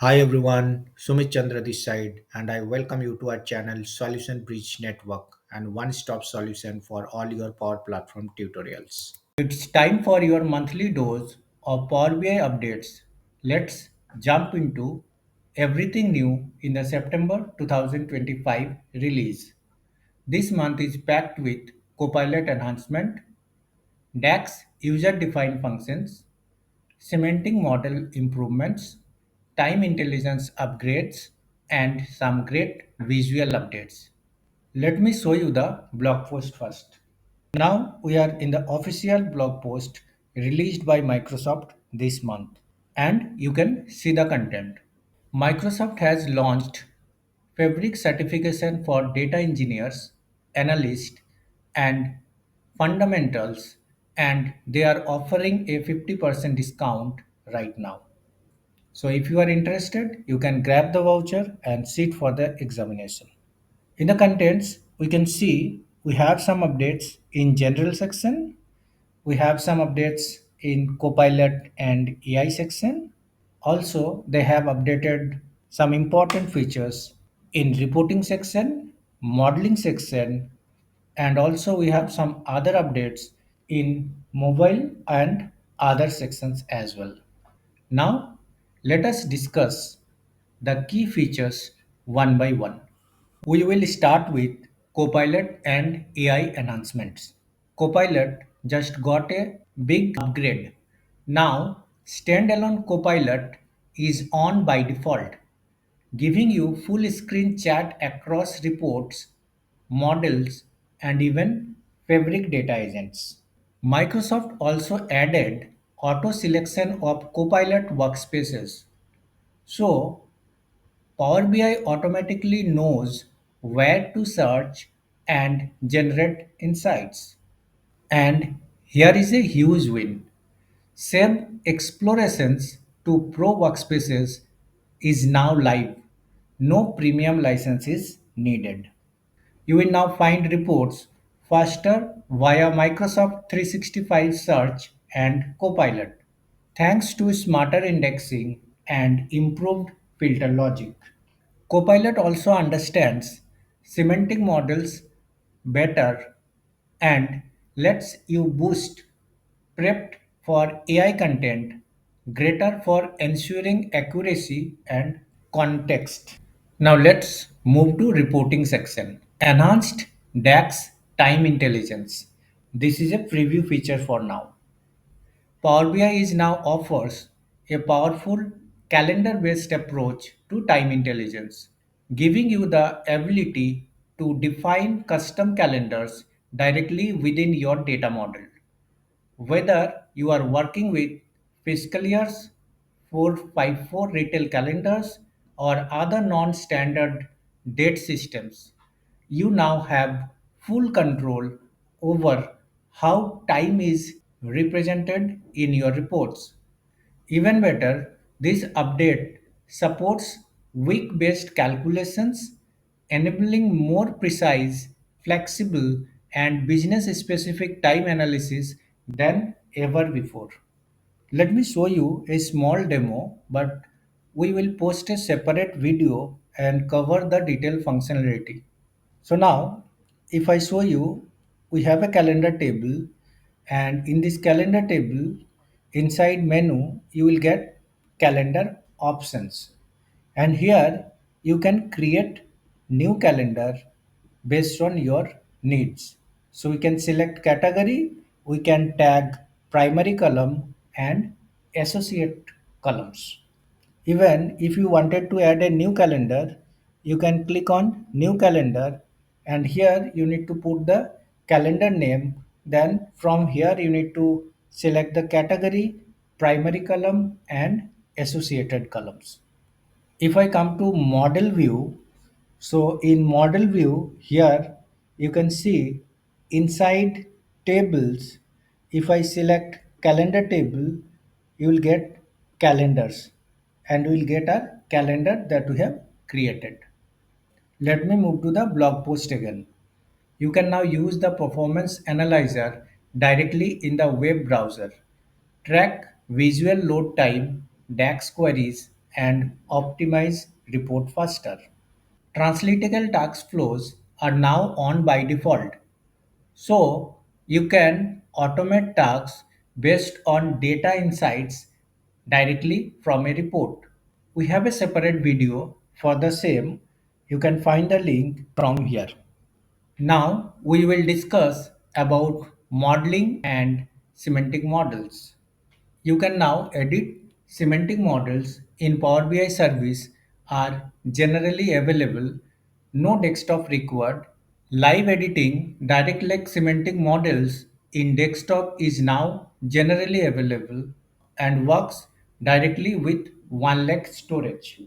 Hi everyone, Sumit Chandra this side, and I welcome you to our channel Solution Bridge Network and one-stop solution for all your Power Platform tutorials. It's time for your monthly dose of Power BI updates. Let's jump into everything new in the September 2025 release. This month is packed with Copilot enhancement, DAX user-defined functions, cementing model improvements, time intelligence upgrades, and some great visual updates. Let me show you the blog post first. Now we are in the official blog post released by Microsoft this month, and you can see the content. Microsoft has launched Fabric certification for data engineers, analysts, and fundamentals, and they are offering a 50% discount right now. So if you are interested, you can grab the voucher and sit for the examination. In the contents, we can see we have some updates in general section. We have some updates in Copilot and AI section. Also, they have updated some important features in reporting section, modeling section, and also we have some other updates in mobile and other sections as well. Now, let us discuss the key features one by one. We will start with Copilot and AI enhancements. Copilot just got a big upgrade. Now, standalone Copilot is on by default, giving you full screen chat across reports, models, and even Fabric data agents. Microsoft also added auto selection of Copilot workspaces. So, Power BI automatically knows where to search and generate insights. And here is a huge win. Save Explorations to Pro Workspaces is now live. No premium license is needed. You will now find reports faster via Microsoft 365 Search and Copilot, thanks to smarter indexing and improved filter logic. Copilot also understands semantic models better and lets you boost prepped for AI content greater for ensuring accuracy and context. Now let's move to reporting section. Enhanced DAX time intelligence. This is a preview feature for now. Power BI is now offers a powerful calendar-based approach to time intelligence, giving you the ability to define custom calendars directly within your data model. Whether you are working with fiscal years, 454 retail calendars, or other non standard date systems, you now have full control over how time is represented in your reports. Even better, this update supports week based calculations, enabling more precise, flexible, and business specific time analysis than ever before. Let me show you a small demo, but we will post a separate video and cover the detailed functionality. So now, if I show you, we have a calendar table, and in this calendar table, inside menu, you will get calendar options. And here you can create new calendar based on your needs. So we can select category, we can tag primary column and associate columns. Even if you wanted to add a new calendar, you can click on new calendar, and here you need to put the calendar name. Then from here you need to select the category, primary column and associated columns. If I come to model view, so in model view here you can see inside tables, if I select calendar table, you will get calendars and we will get a calendar that we have created. Let me move to the blog post again. You can now use the performance analyzer directly in the web browser. Track visual load time, DAX queries, and optimize report faster. Translytical task flows are now on by default. So you can automate tasks based on data insights directly from a report. We have a separate video for the same. You can find the link from here. Now we will discuss about modeling and semantic models. You can now edit semantic models in Power BI service are generally available. No desktop required. Live editing direct lake semantic models in desktop is now generally available and works directly with one lakh storage.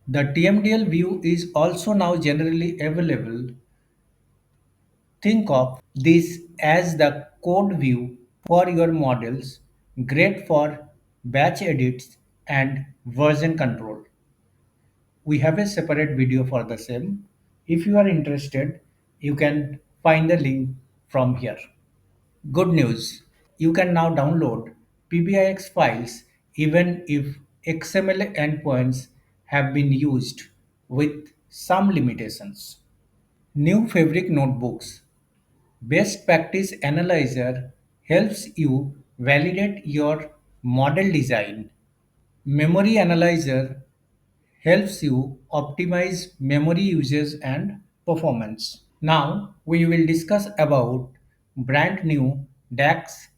The TMDL view is also now generally available. Think of this as the code view for your models, great for batch edits and version control. We have a separate video for the same. If you are interested, you can find the link from here. Good news, you can now download PBIX files even if XML endpoints have been used with some limitations. New Fabric Notebooks. Best Practice Analyzer helps you validate your model design. Memory Analyzer helps you optimize memory usage and performance. Now we will discuss about brand new DAX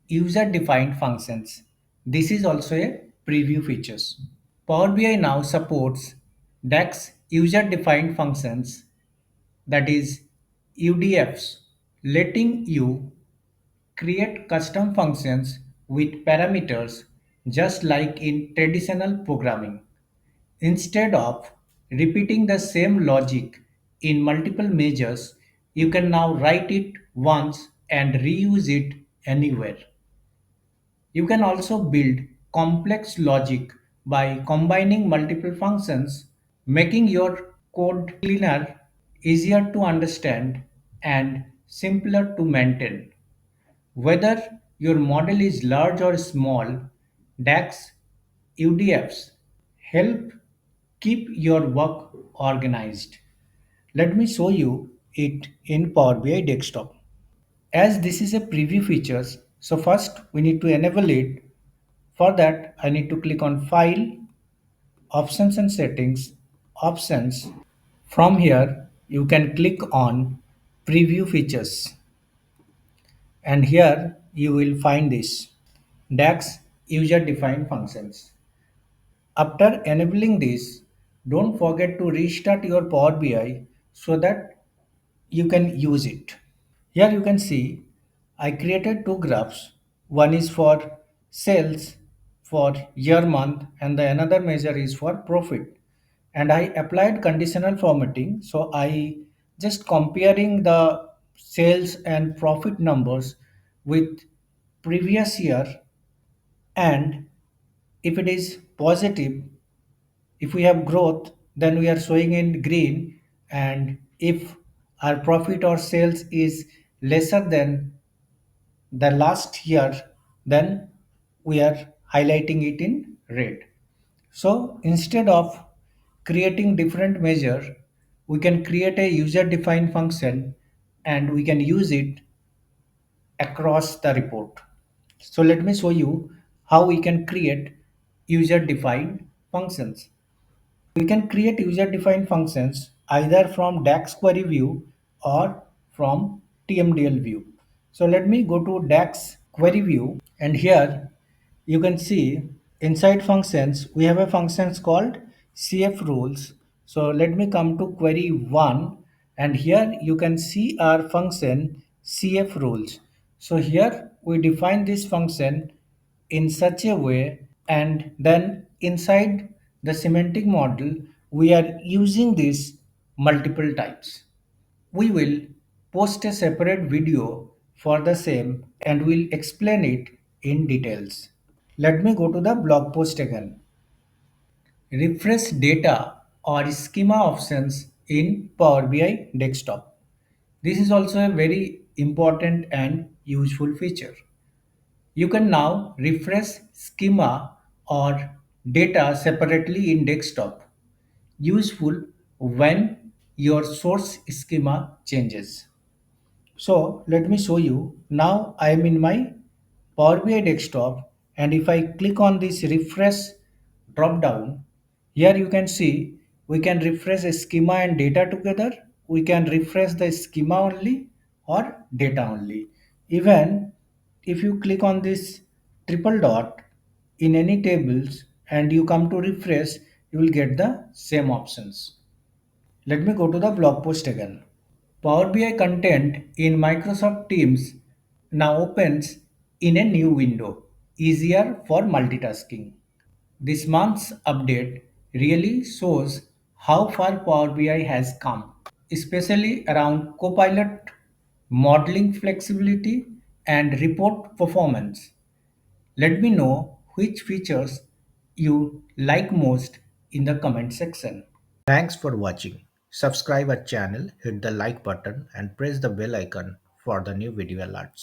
user defined functions. This is also a preview features. Power BI now supports DAX user defined functions, that is UDFs, letting you create custom functions with parameters just like in traditional programming. Instead of repeating the same logic in multiple measures, you can now write it once and reuse it anywhere. You can also build complex logic by combining multiple functions, making your code cleaner, easier to understand, and simpler to maintain. Whether your model is large or small, DAX UDFs help keep your work organized. Let me show you it in Power BI desktop. As this is a preview features, so first we need to enable it. For that, I need to click on File, Options and Settings, Options. From here, you can click on Preview Features, and here you will find this DAX user defined functions. After enabling this, don't forget to restart your Power BI so that you can use it. Here you can see I created two graphs. One is for sales for year month and the another measure is for profit. And I applied conditional formatting. So I just comparing the sales and profit numbers with previous year, and if it is positive, if we have growth, then we are showing in green, and if our profit or sales is lesser than the last year, then we are highlighting it in red. So instead of creating different measure, we can create a user defined function and we can use it across the report. So let me show you how we can create user defined functions. We can create user defined functions either from DAX query view or from TMDL view. So let me go to DAX query view, and here you can see inside functions we have a functions called CF rules. So let me come to query 1, and here you can see our function CF rules. So here we define this function in such a way, and then inside the semantic model we are using this multiple times. We will post a separate video for the same and we'll explain it in details. Let me go to the blog post again. Refresh data or schema options in Power BI desktop. This is also a very important and useful feature. You can now refresh schema or data separately in desktop, useful when your source schema changes. So let me show you. Now I am in my Power BI desktop, and if I click on this refresh drop down, here you can see we can refresh a schema and data together. We can refresh the schema only or data only. Even if you click on this triple dot in any tables and you come to refresh, you will get the same options. Let me go to the blog post again. Power BI content in Microsoft Teams now opens in a new window, easier for multitasking. This month's update really shows how far Power BI has come, especially around Copilot, modeling flexibility, and report performance. Let me know which features you like most in the comment section. Thanks for watching. Subscribe our channel, hit the like button and press the bell icon for the new video alerts.